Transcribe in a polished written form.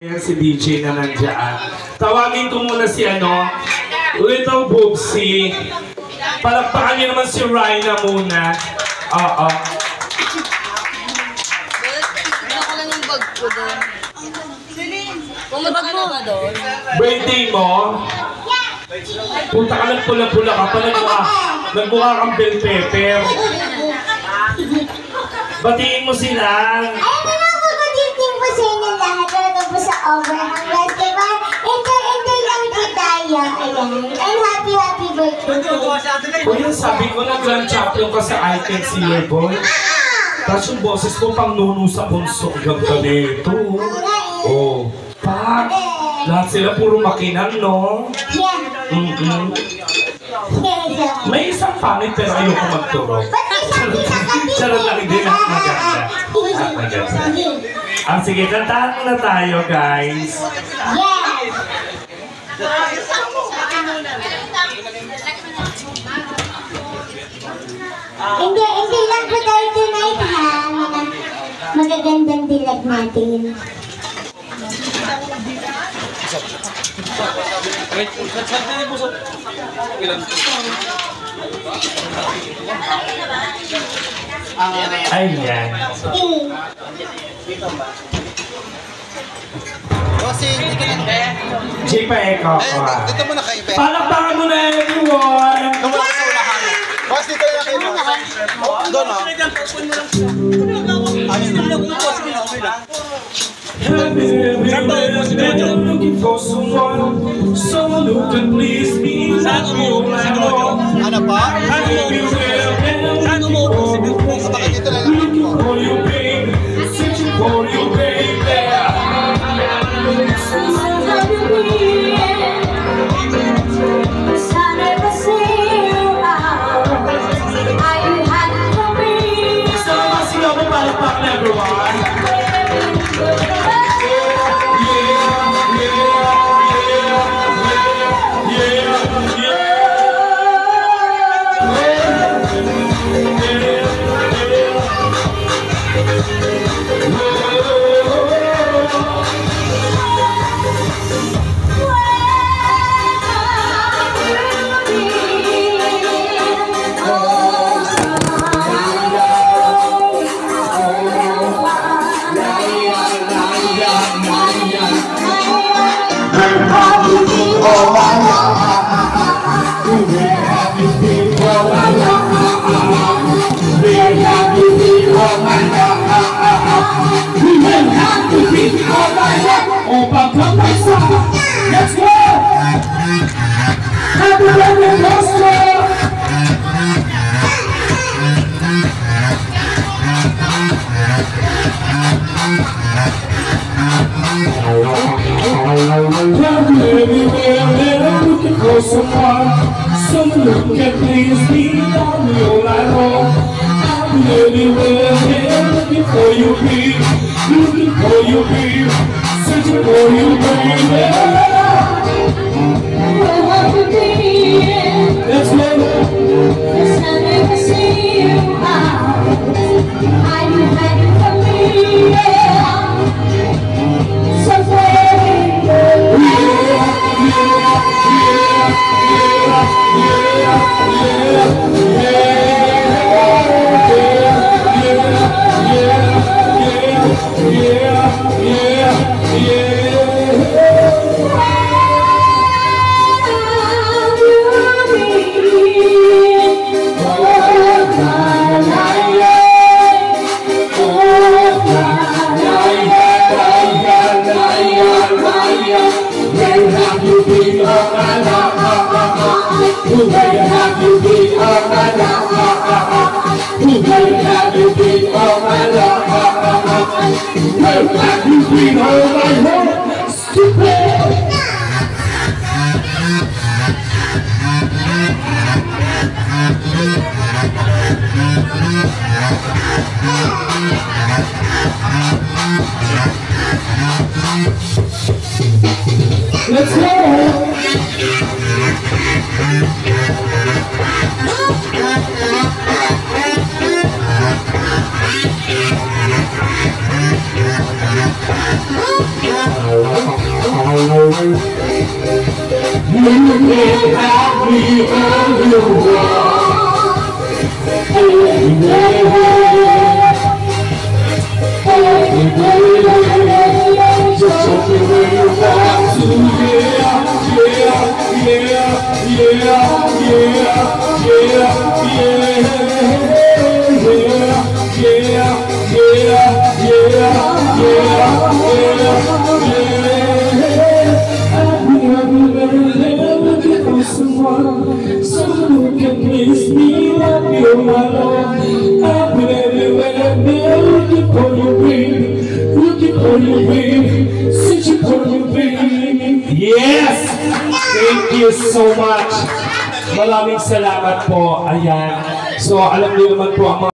Yan si DJ na nandiyan. Tawagin ko muna si Little Boobsy. Palakpakan niyo naman si Rhina muna. Oo. Tignan ko lang yung bag ko doon. Bumabag mo ba doon? Birthday mo? Punta ka lang pula-pula ka pa. Nagmukha kang bell pepper. Batiin mo sila. Overhang Festival. Enjoy lang po tayo. Ayan. And happy birthday. Kuya, sabi ko na grand champion ka sa Icon Singer Boy. Tapos yung boses mo pang nuno sa punso. Ganda nito. Oh. Pak. Lahat sila puro makinan, no? Yeah. May isang pangit pero ayoko magturo. Charot lang, hindi na maganda. Sige, kantahan muna tayo, guys. Yes! Hindi lang po tayo tonight, ha? Magagandang dilag natin. Ayan. Kasi hindi ka na... Jay pa eko. Dito mo na kayo, Ben. Palakpakan mo na everyone. Doon mo na sa ulahan. Boss, dito na kayo, boss. Doon, o. Looking for someone who can please me. Ano pa? Dito na lang po. For you, baby. Searching for you, baby. Let's go! Happy birthday, Pastor! Looking for someone who can please me. Tell me all I know. I'm everywhere, looking for you, babe. Looking for you, babe. Searching for you, baby. Where have you been? Let's go. Cause I never see you out. Are you ready for me? Let's go! You can have me all you want. Just show me where you want to. Someone who can please me, love you, my love. I've been everywhere, looking for you, baby. Looking for you, baby. Searching for you, baby. Yes! Thank you so much. Maraming salamat po. Ayan. So, alam niyo naman po ang mga